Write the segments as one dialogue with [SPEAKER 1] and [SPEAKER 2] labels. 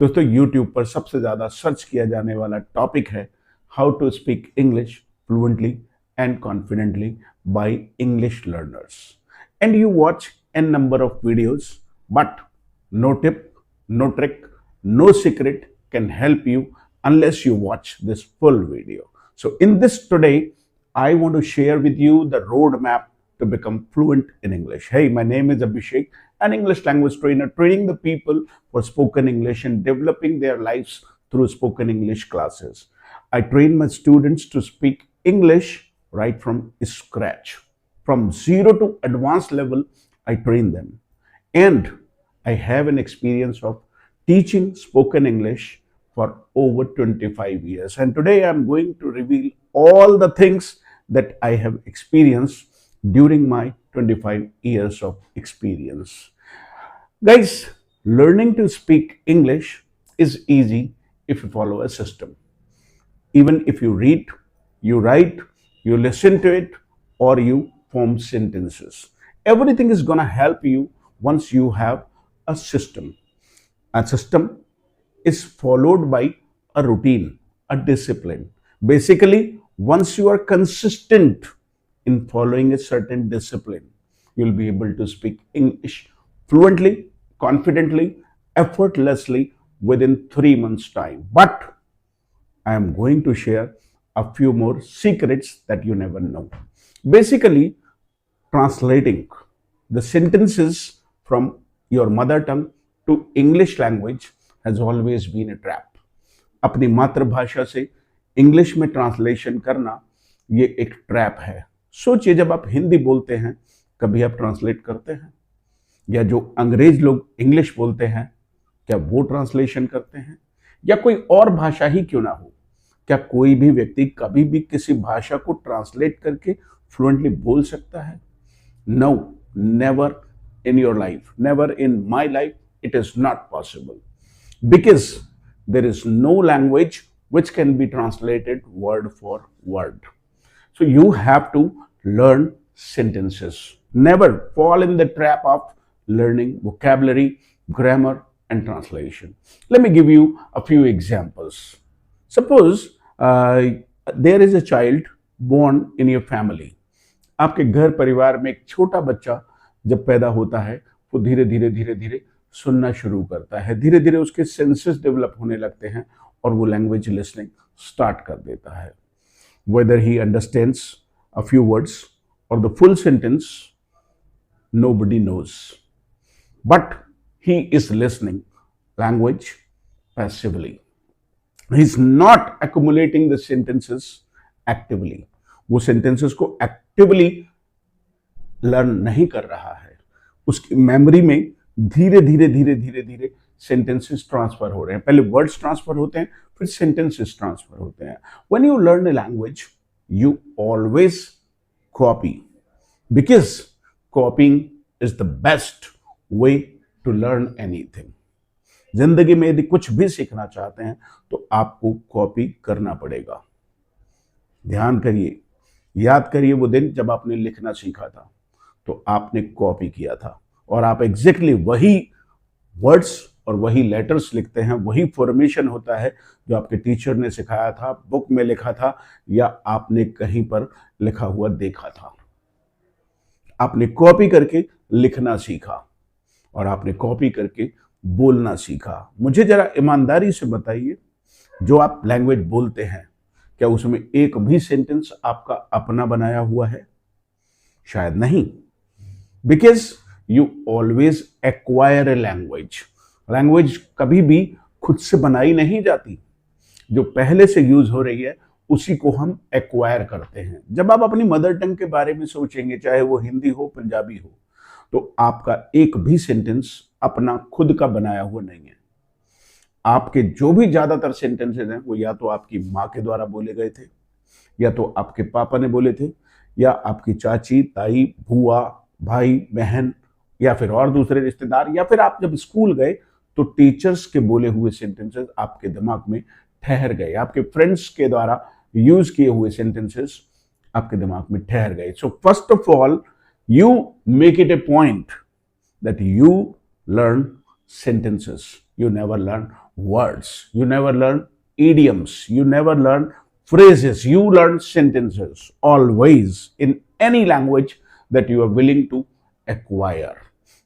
[SPEAKER 1] दोस्तों YouTube पर सबसे ज़्यादा सर्च किया जाने वाला टॉपिक है how to speak English fluently and confidently by English learners and you watch an number of videos but no tip, no trick, no secret can help you unless you watch this full video. So in this today, I want to share with you the roadmap to become fluent in English. Hey, my name is Abhishek, an English language trainer, training the people for spoken English and developing their lives through spoken English classes. I train my students to speak English right from scratch. From zero to advanced level, I train them. And I have an experience of teaching spoken English for over 25 years. And today I'm going to reveal all the things that I have experienced during my 25 years of experience. Guys, learning to speak English is easy if you follow a system. Even if you read, you write, you listen to it, or you form sentences. Everything is going to help you once you have a system. A system is followed by a routine, a discipline. Basically, once you are consistent in following a certain discipline, you'll be able to speak English fluently, confidently, effortlessly within 3 months' time. But I am going to share a few more secrets that you never know. Basically, translating the sentences from your mother tongue to English language has always been a trap. अपनी मातृभाषा से English में translation करना ये एक trap है. सोचिए, जब आप हिंदी बोलते हैं कभी आप ट्रांसलेट करते हैं? या जो अंग्रेज लोग इंग्लिश बोलते हैं क्या वो ट्रांसलेशन करते हैं? या कोई और भाषा ही क्यों ना हो, क्या कोई भी व्यक्ति कभी भी किसी भाषा को ट्रांसलेट करके फ्लुएंटली बोल सकता है? No, never in your life, never in my life, it is not possible, because there is no language which can be translated word for word. So you have to learn sentences. Never fall in the trap of learning vocabulary, grammar and translation. Let me give you a few examples. Suppose there is a child born in your family. आपके घर परिवार में एक छोटा बच्चा जब पैदा होता है वो धीरे धीरे सुनना शुरू करता है. धीरे धीरे उसके सेंसेस डेवलप होने लगते हैं और वो लैंग्वेज लिसनिंग स्टार्ट कर देता है. Whether he understands a few words और the full sentence nobody knows, but he is listening language passively. He is not accumulating the sentences actively. वो सेंटेंसेस को एक्टिवली लर्न नहीं कर रहा है. उसकी मेमोरी में धीरे धीरे सेंटेंसेस ट्रांसफर हो रहे हैं. पहले वर्ड्स ट्रांसफर होते हैं, फिर सेंटेंसेस ट्रांसफर होते हैं. When you learn a language you always copy, because copying is the best way to learn anything. जिंदगी में यदि कुछ भी सीखना चाहते हैं तो आपको कॉपी करना पड़ेगा. ध्यान करिए, याद करिए वो दिन जब आपने लिखना सीखा था तो आपने कॉपी किया था और आप एग्जैक्टली वही वर्ड्स और वही लेटर्स लिखते हैं. वही फॉर्मेशन होता है जो आपके टीचर ने सिखाया था, बुक में लिखा था या आपने कहीं पर लिखा हुआ देखा था. आपने कॉपी करके लिखना सीखा और आपने कॉपी करके बोलना सीखा. मुझे जरा ईमानदारी से बताइए, जो आप लैंग्वेज बोलते हैं क्या उसमें एक भी सेंटेंस आपका अपना बनाया हुआ है? शायद नहीं. Because you always acquire a language. Language कभी भी खुद से बनाई नहीं जाती. जो पहले से यूज हो रही है उसी को हम एक्वायर करते हैं. जब आप अपनी मदर टंग के बारे में सोचेंगे, चाहे वो हिंदी हो, पंजाबी हो, तो आपका एक भी सेंटेंस अपना खुद का बनाया हुआ नहीं है. आपके जो भी ज्यादातर सेंटेंसेस हैं वो या तो आपकी माँ के द्वारा बोले गए थे, या तो आपके पापा ने बोले थे, या आपकी चाची, ताई, बुआ, भाई, बहन, या फिर और दूसरे रिश्तेदार, या फिर आप जब स्कूल गए तो टीचर्स के बोले हुए सेंटेंसेस आपके दिमाग में ठहर गए. आपके फ्रेंड्स के द्वारा यूज किए हुए सेंटेंसेस आपके दिमाग में ठहर गए. So first of all you make it A point that you learn sentences. You never learn words. You never learn idioms. You never learn phrases. You learn sentences always in any language that you are willing to acquire.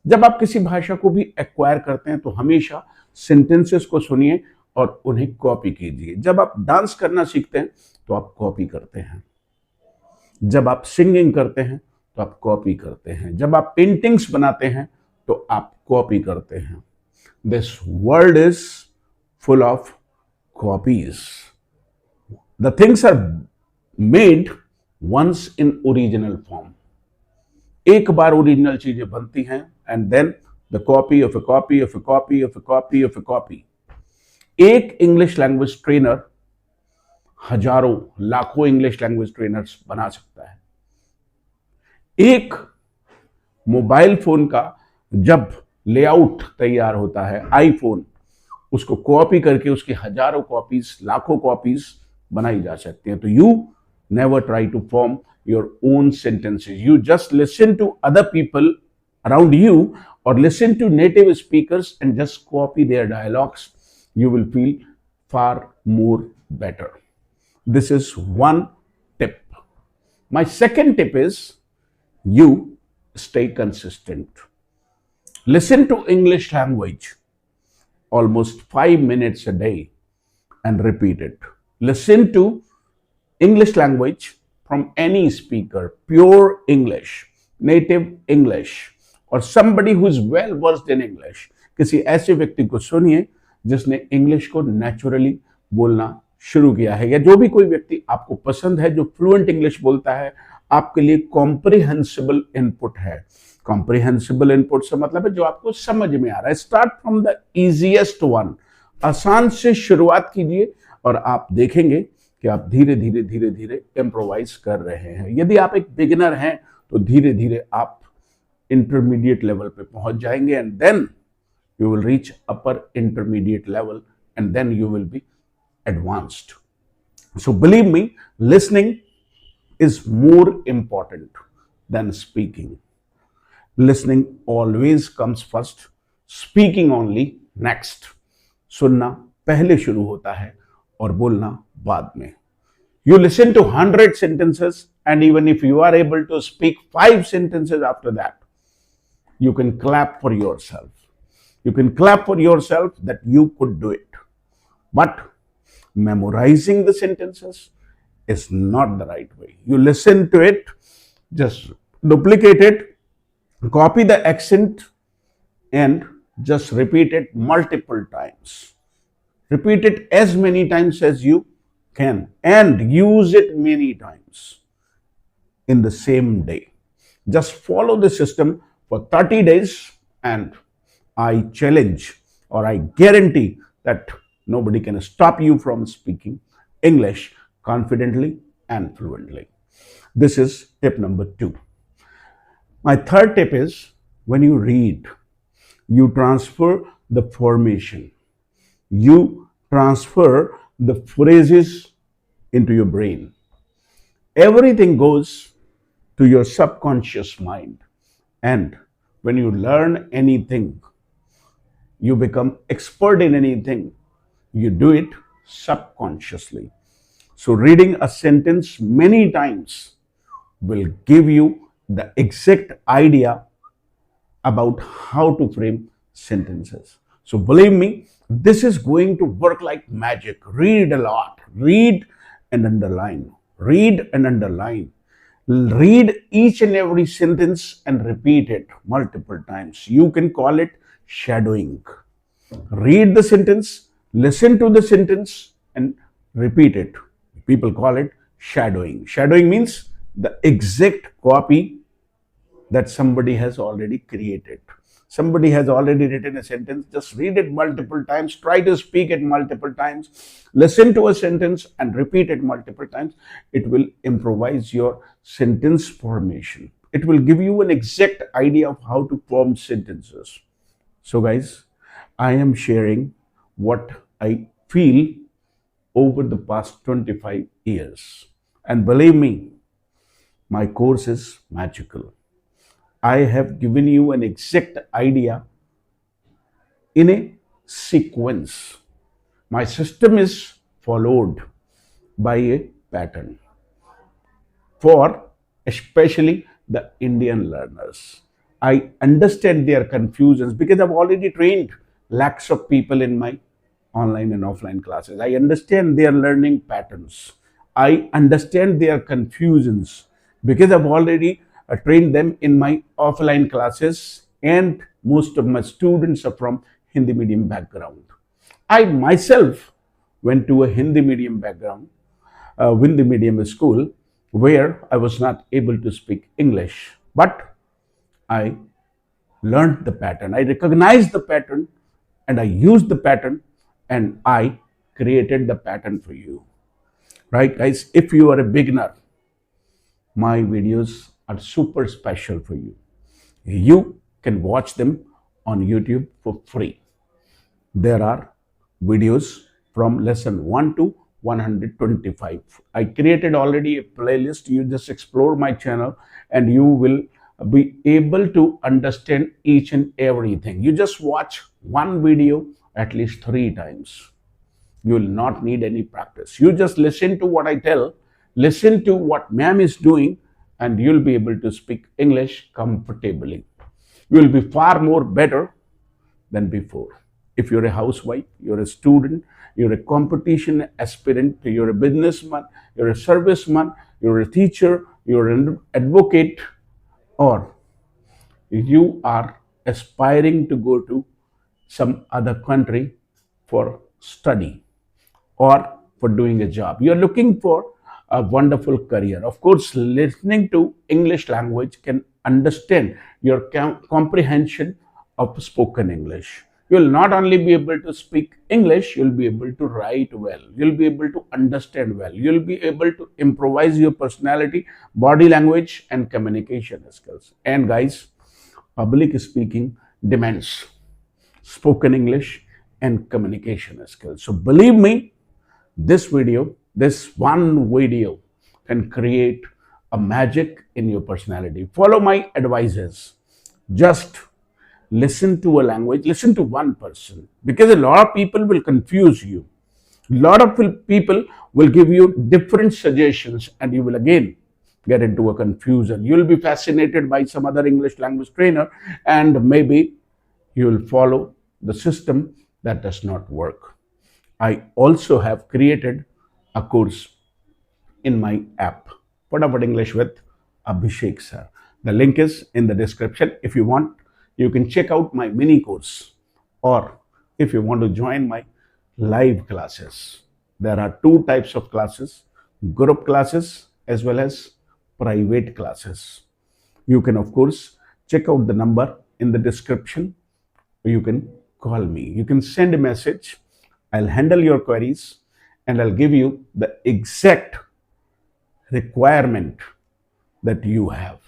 [SPEAKER 1] जब आप किसी भाषा को भी acquire करते हैं तो हमेशा सेंटेंसेस को सुनिए और उन्हें कॉपी कीजिए. जब आप डांस करना सीखते हैं तो आप कॉपी करते हैं. जब आप सिंगिंग करते हैं तो आप कॉपी करते हैं. जब आप पेंटिंग्स बनाते हैं तो आप कॉपी करते हैं. This world is full of copies. The things are made once in original form. एक बार ओरिजिनल चीजें बनती हैं and then the copy of a copy of a copy of a copy of a copy. एक English language trainer हजारों लाखों English language trainers बना सकता है. एक मोबाइल फोन का जब लेआउट तैयार होता है, आईफोन, उसको कॉपी करके उसकी हजारों कॉपीज, लाखों कॉपीज बनाई जा सकती हैं. तो you never try to form your own sentences. You just listen to other people around you or listen to native speakers and just copy their dialogues. You will feel far more better. This is one tip. My second tip is you stay consistent. Listen to English language almost 5 minutes a day and repeat it. Listen to English language from any speaker, pure English, native English, or somebody who is well versed in English. किसी ऐसे व्यक्ति को सुनिए जिसने English को naturally बोलना शुरू किया है, या जो भी कोई व्यक्ति आपको पसंद है जो फ्लुएंट इंग्लिश बोलता है, आपके लिए कॉम्प्रिहेंसिबल इनपुट है. कॉम्प्रिहेंसिबल इनपुट से मतलब है जो आपको समझ में आ रहा है. Start from the easiest one. आसान से शुरुआत कीजिए और आप देखेंगे कि आप धीरे धीरे धीरे धीरे इम्प्रोवाइज कर रहे हैं. यदि आप एक बिगिनर हैं तो धीरे धीरे आप इंटरमीडिएट लेवल पे पहुंच जाएंगे and then you will reach upper intermediate level and then you will be advanced. So believe me, listening is more important than speaking. Listening always comes first, speaking only next. सुनना पहले शुरू होता है और बोलना बाद में. You listen to 100 sentences and even if you are able to speak 5 sentences after that, you can clap for yourself. You can clap for yourself that you could do it. But memorizing the sentences is not the right way. You listen to it, just duplicate it, copy the accent and just repeat it multiple times. Repeat it as many times as you can and use it many times in the same day. Just follow the system for 30 days and I challenge or I guarantee that nobody can stop you from speaking English confidently and fluently. This is tip number 2. My third tip is when you read, you transfer the formation. You transfer the phrases into your brain. Everything goes to your subconscious mind. And when you learn anything, you become expert in anything, you do it subconsciously. So reading a sentence many times will give you the exact idea about how to frame sentences. So believe me, this is going to work like magic. Read a lot. Read and underline. Read and underline. Read each and every sentence and repeat it multiple times. You can call it shadowing. Read the sentence, listen to the sentence and repeat it. People call it shadowing. Shadowing means the exact copy that somebody has already created. Somebody has already written a sentence, just read it multiple times, try to speak it multiple times, listen to a sentence and repeat it multiple times. It will improvise your sentence formation. It will give you an exact idea of how to form sentences. So guys, I am sharing what I feel over the past 25 years. And believe me, my course is magical. I have given you an exact idea in a sequence. My system is followed by a pattern for especially the Indian learners. I understand their confusions because I've already trained lakhs of people in my online and offline classes. I understand their learning patterns. I understand their confusions because I've already trained them in my offline classes, and most of my students are from Hindi medium background. I myself went to a Hindi medium background, Hindi medium school, where I was not able to speak English. But I learned the pattern. I recognized the pattern and I used the pattern and I created the pattern for you. Right, guys? If you are a beginner, my videos are super special for you. You can watch them on YouTube for free. There are videos from lesson 1 to 125. I created already a playlist. You just explore my channel and you will be able to understand each and everything. You just watch one video at least 3 times. You will not need any practice. You just listen to what I tell, listen to what ma'am is doing, and you'll be able to speak English comfortably. You will be far more better than before. If you're a housewife, you're a student, you're a competition aspirant, you're a businessman, you're a serviceman, you're a teacher, you're an advocate, or you are aspiring to go to some other country for study or for doing a job. You're looking for a wonderful career. Of course, listening to English language can understand your comprehension of spoken English. You'll not only be able to speak English, you'll be able to write well. You'll be able to understand well. You'll be able to improvise your personality, body language, and communication skills. And guys, public speaking demands spoken English and communication skills. So believe me, this one video can create a magic in your personality. Follow my advices. Just listen to a language, listen to one person, because a lot of people will confuse you. A lot of people will give you different suggestions and you will again get into a confusion. You will be fascinated by some other English language trainer and maybe you will follow the system that does not work. I also have created a course in my app, Fatapat English with Abhishek sir. The link is in the description. If you want, you can check out my mini course, or if you want to join my live classes. There are 2 types of classes, group classes as well as private classes. You can of course check out the number in the description. You can call me. You can send a message. I'll handle your queries and I'll give you the exact requirement that you have.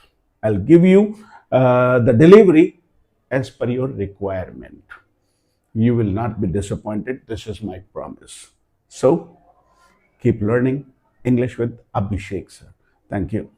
[SPEAKER 1] I'll give you the delivery as per your requirement. You will not be disappointed. This is my promise. So keep learning English with Abhishek sir. Thank you.